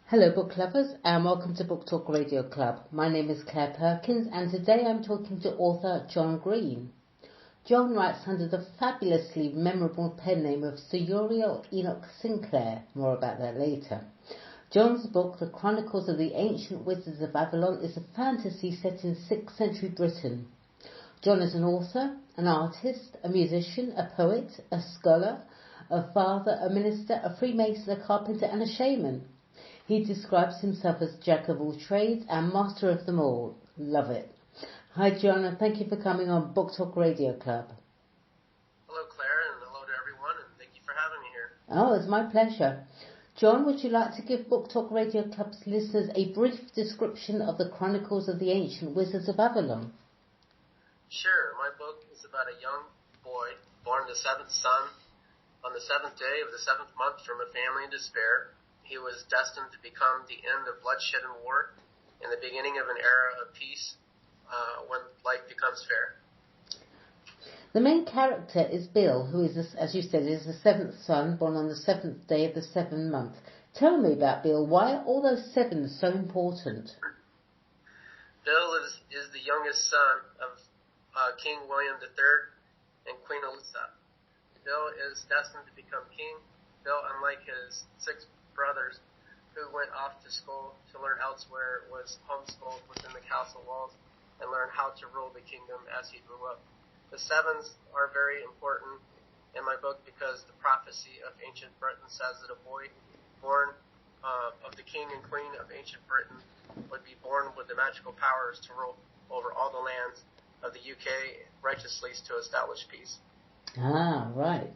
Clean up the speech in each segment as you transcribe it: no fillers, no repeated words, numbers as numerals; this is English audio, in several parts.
Hello book lovers and welcome to Book Talk Radio Club. My name is Claire Perkins and today I'm talking to author John Greene. John writes under the fabulously memorable pen name of Sir Uriel Enoch Sinclair. More about that later. John's book, The Chronicles of the Ancient Wizards of Avalon, is a fantasy set in 6th century Britain. John is an author, an artist, a musician, a poet, a scholar, a father, a minister, a Freemason, a carpenter and a shaman. He describes himself as jack of all trades and master of them all. Love it. Hi John, and thank you for coming on Book Talk Radio Club. Hello Claire, and hello to everyone, and thank you for having me here. Oh, it's my pleasure. John, would you like to give Book Talk Radio Club's listeners a brief description of the Chronicles of the Ancient Wizards of Avalon? Sure. My book is about a young boy born the seventh son on the seventh day of the seventh month from a family in despair. He was destined to become the end of bloodshed and war and the beginning of an era of peace when life becomes fair. The main character is Bill, who is, as you said, is the seventh son, born on the seventh day of the seventh month. Tell me about Bill. Why are all those sevens so important? Bill is the youngest son of King William III and Queen Elizabeth. Bill is destined to become king. Bill, unlike his six brothers who went off to school to learn elsewhere, was homeschooled within the castle walls and learned how to rule the kingdom as he grew up. The sevens are very important in my book because the prophecy of ancient Britain says that a boy born of the king and queen of ancient Britain would be born with the magical powers to rule over all the lands of the UK righteously to establish peace. Ah, right.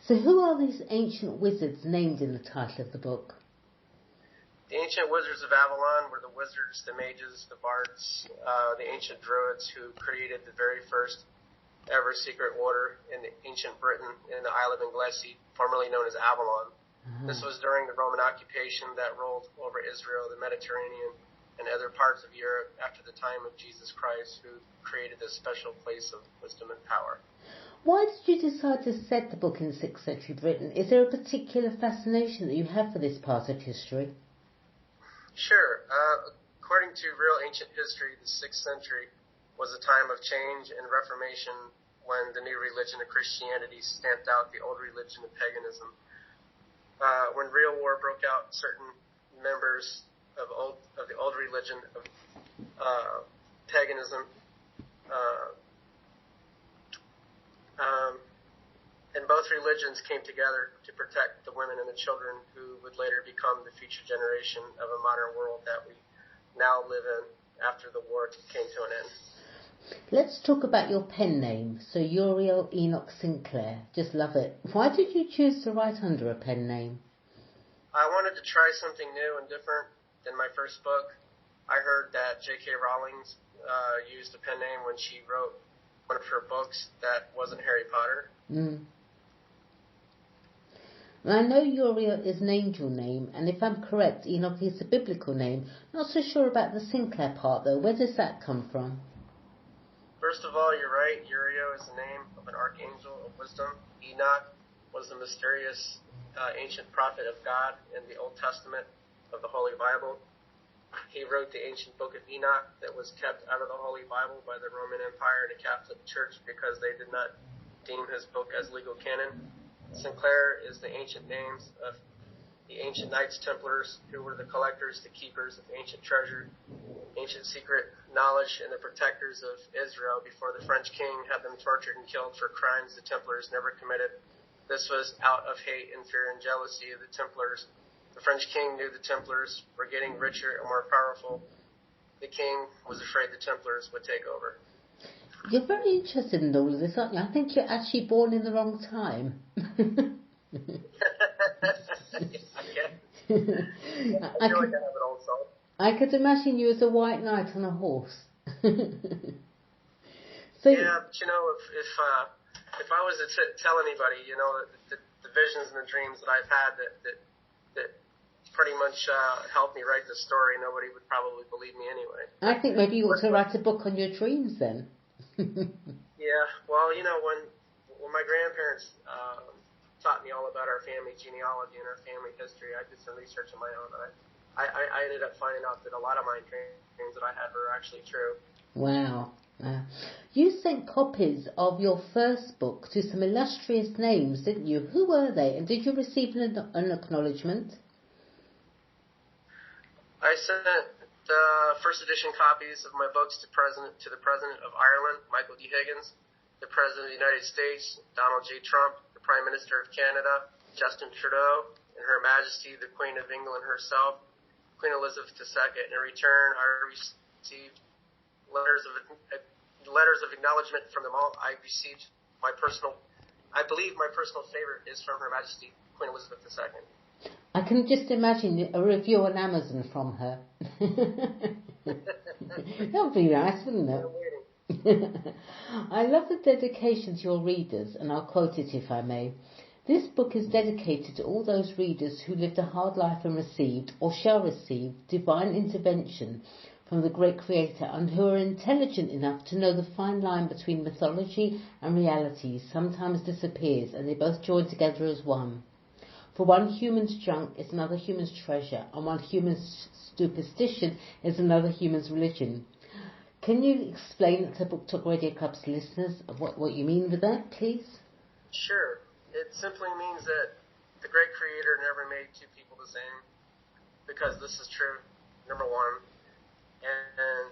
So who are these ancient wizards named in the title of the book? The ancient wizards of Avalon were the wizards, the mages, the bards, the ancient druids who created the very first ever secret order in ancient Britain in the Isle of Anglesey, formerly known as Avalon. Uh-huh. This was during the Roman occupation that rolled over Israel, the Mediterranean, and other parts of Europe after the time of Jesus Christ, who created this special place of wisdom and power. Why did you decide to set the book in 6th century Britain? Is there a particular fascination that you have for this part of history? Sure. According to real ancient history, the 6th century was a time of change and reformation when the new religion of Christianity stamped out the old religion of paganism. When real war broke out, certain members of the old religion of paganism and both religions came together to protect the women and the children who would later become the future generation of a modern world that we now live in after the war came to an end. Let's talk about your pen name, Sir Uriel Enoch Sinclair. Just love it. Why did you choose to write under a pen name? I wanted to try something new and different than my first book. I heard that J.K. Rowling used a pen name when she wrote one of her books that wasn't Harry Potter. Well, I know Uriel is an angel name, and if I'm correct, Enoch is a biblical name. Not so sure about the Sinclair part, though. Where does that come from? First of all, you're right. Uriel is the name of an archangel of wisdom. Enoch was the mysterious ancient prophet of God in the Old Testament of the Holy Bible. He wrote the ancient book of Enoch that was kept out of the Holy Bible by the Roman Empire, the Catholic Church, because they did not deem his book as legal canon. Sinclair is the ancient names of the ancient Knights Templars, who were the collectors, the keepers of ancient treasure, ancient secret knowledge, and the protectors of Israel before the French king had them tortured and killed for crimes the Templars never committed. This was out of hate and fear and jealousy of the Templars. The French king knew the Templars were getting richer and more powerful. The king was afraid the Templars would take over. You're very interested in all of this, aren't you? I think you're actually born in the wrong time. I feel like I have an old soul. I could imagine you as a white knight on a horse. Yeah, but if I was to tell anybody, the visions and the dreams that I've had that pretty much helped me write this story, nobody would probably believe me anyway. I think maybe you ought to write a book on your dreams then. Yeah, well, when my grandparents taught me all about our family genealogy and our family history, I did some research on my own. I ended up finding out that a lot of my dreams that I had were actually true. Wow. You sent copies of your first book to some illustrious names, didn't you? Who were they? And did you receive an acknowledgement? I sent first edition copies of my books to the President of Ireland, Michael D. Higgins, the President of the United States, Donald J. Trump, the Prime Minister of Canada, Justin Trudeau, and Her Majesty, the Queen of England herself, Queen Elizabeth II. In return, I received letters of acknowledgement from them all. I believe my personal favorite is from Her Majesty, Queen Elizabeth II. I can just imagine a review on Amazon from her. That would be nice, wouldn't it? I love the dedication to your readers, and I'll quote it if I may. This book is dedicated to all those readers who lived a hard life and received, or shall receive, divine intervention from the great Creator, and who are intelligent enough to know the fine line between mythology and reality sometimes disappears, and they both join together as one. For one human's junk is another human's treasure, and one human's superstition is another human's religion. Can you explain to Book Talk Radio Club's listeners what you mean with that, please? Sure. It simply means that the great Creator never made two people the same, because this is true, number one, and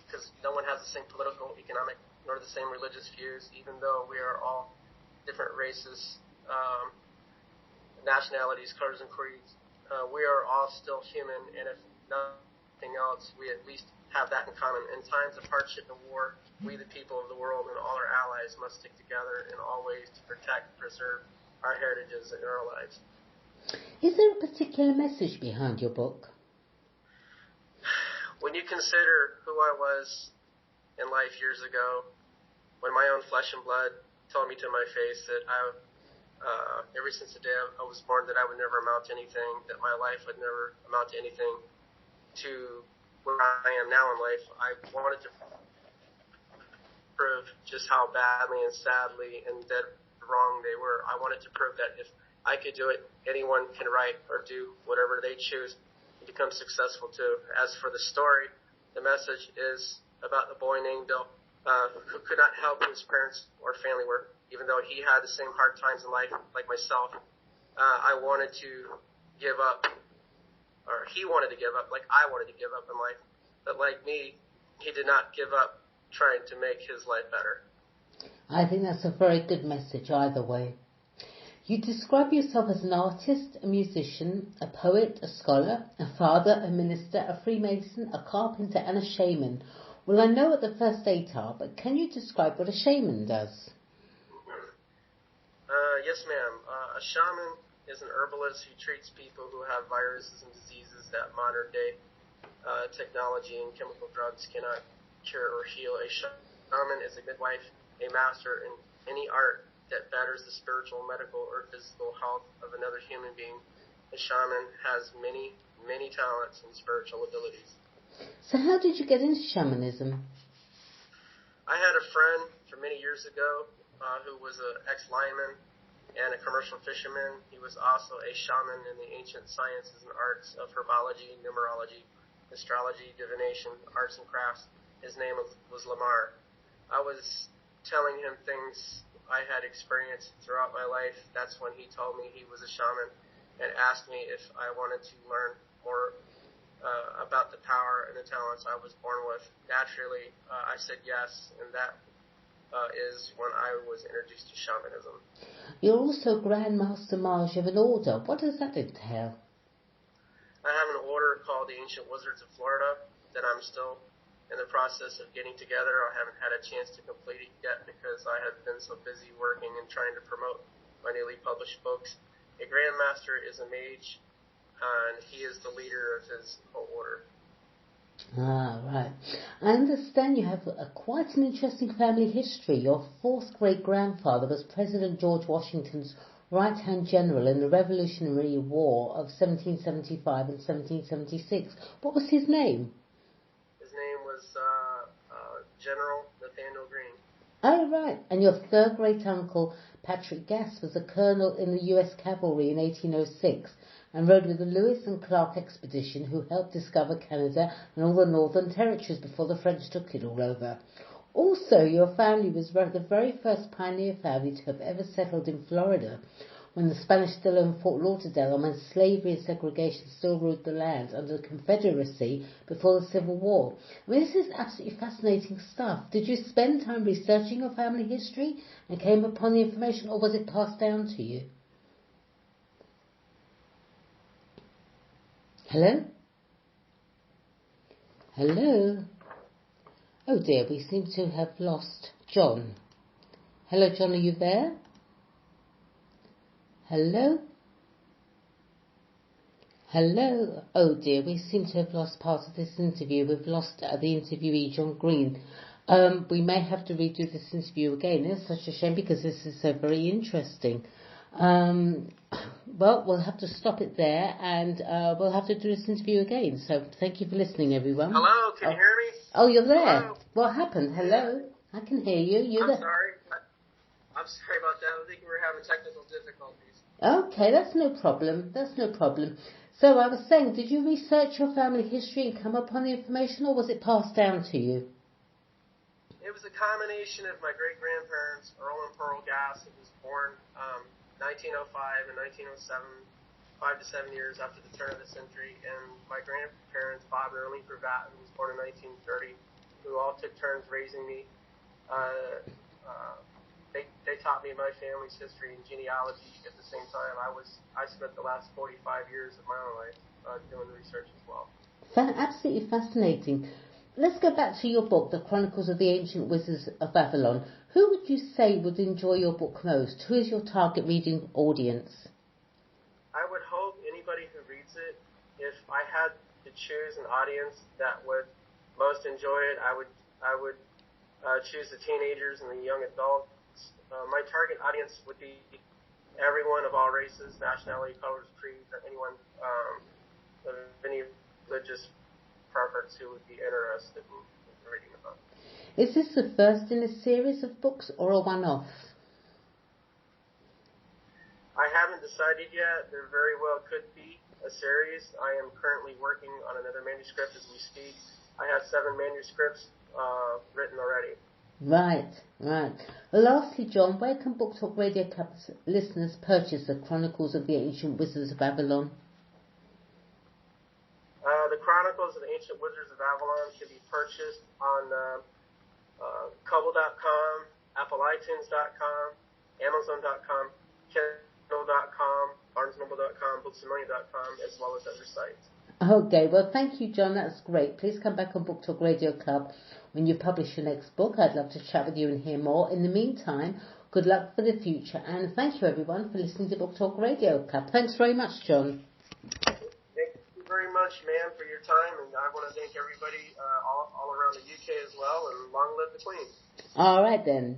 because no one has the same political, economic, nor the same religious views, even though we are all different races, nationalities, colors, and creeds. We are all still human, and if nothing else, we at least have that in common. In times of hardship and war, we, the people of the world, and all our allies must stick together in all ways to protect and preserve our heritages and our lives. Is there a particular message behind your book? When you consider who I was in life years ago, when my own flesh and blood told me to my face that ever since the day I was born, that I would never amount to anything, that my life would never amount to anything, to where I am now in life, I wanted to prove just how badly and sadly and dead wrong they were. I wanted to prove that if I could do it, anyone can write or do whatever they choose and become successful too. As for the story, the message is about a boy named Bill who could not help who his parents or family were. Even though he had the same hard times in life like myself, I wanted to give up, or he wanted to give up like I wanted to give up in life. But like me, he did not give up trying to make his life better. I think that's a very good message either way. You describe yourself as an artist, a musician, a poet, a scholar, a father, a minister, a Freemason, a carpenter, and a shaman. Well, I know what the first 8 are, but can you describe what a shaman does? Yes, ma'am. A shaman is an herbalist who treats people who have viruses and diseases that modern day technology and chemical drugs cannot cure or heal. A shaman is a midwife, a master in any art that betters the spiritual, medical, or physical health of another human being. A shaman has many, many talents and spiritual abilities. So how did you get into shamanism? I had a friend from many years ago who was an ex-lineman and a commercial fisherman. He was also a shaman in the ancient sciences and arts of herbology, numerology, astrology, divination, arts and crafts. His name was Lamar. I was telling him things I had experienced throughout my life. That's when he told me he was a shaman and asked me if I wanted to learn more about the power and the talents I was born with. Naturally, I said yes, and that is when I was introduced to shamanism. You're also Grand Master Mage of an order. What does that entail? I have an order called the Ancient Wizards of Florida that I'm still in the process of getting together. I haven't had a chance to complete it yet because I have been so busy working and trying to promote my newly published books. A Grand Master is a mage, and he is the leader of his order. Ah, right. I understand you have quite an interesting family history. Your fourth great-grandfather was President George Washington's right-hand general in the Revolutionary War of 1775 and 1776. What was his name? His name was General Nathaniel Greene. Oh, right. And your third great uncle, Patrick Gass, was a colonel in the US Cavalry in 1806 and rode with the Lewis and Clark expedition who helped discover Canada and all the Northern Territories before the French took it all over. Also, your family was the very first pioneer family to have ever settled in Florida, when the Spanish still owned Fort Lauderdale and when slavery and segregation still ruled the land under the Confederacy before the Civil War. I mean, this is absolutely fascinating stuff. Did you spend time researching your family history and came upon the information, or was it passed down to you? Hello? Hello? Oh dear, we seem to have lost John. Hello, John, are you there? Hello? Hello? Oh dear, we seem to have lost part of this interview. We've lost the interviewee, John Greene. We may have to redo this interview again. It's such a shame because this is so very interesting. Well, we'll have to stop it there and we'll have to do this interview again. So thank you for listening, everyone. Hello, can you hear me? Oh, you're there. Hello? What happened? Hello? I can hear you. I'm sorry. I'm sorry about that. I think we're having technical difficulties. Okay, that's no problem. So I was saying, did you research your family history and come upon the information, or was it passed down to you? It was a combination of my great-grandparents, Earl and Pearl Gass, who was born 1905 and 1907, 5 to 7 years after the turn of the century, and my grandparents, Bob and Erlene Gravatt, who was born in 1930, who all took turns raising me. They taught me my family's history and genealogy at the same time. I spent the last 45 years of my own life doing the research as well. Absolutely fascinating. Let's go back to your book, The Chronicles of the Ancient Wizards of Babylon. Who would you say would enjoy your book most? Who is your target reading audience? I would hope anybody who reads it, if I had to choose an audience that would most enjoy it, I would choose the teenagers and the young adults. My target audience would be everyone of all races, nationality, colors, creeds, or anyone of any religious preference who would be interested in reading the book. Is this the first in a series of books or a one-off? I haven't decided yet. There very well could be a series. I am currently working on another manuscript as we speak. I have 7 manuscripts written already. Right. Lastly, John, where can Book Talk Radio Club's listeners purchase the Chronicles of the Ancient Wizards of Babylon? The Chronicles of the Ancient Wizards of Babylon can be purchased on Kobo.com, AppleITunes.com, Amazon.com, Kindle.com, BarnesNoble.com, BooksAMillion.com, as well as other sites. Okay, well, thank you, John. That's great. Please come back on Book Talk Radio Club when you publish your next book. I'd love to chat with you and hear more. In the meantime, good luck for the future. And thank you, everyone, for listening to Book Talk Radio Club. Thanks very much, John. Thank you very much, ma'am, for your time. And I want to thank everybody all around the UK as well. And long live the Queen. All right, then.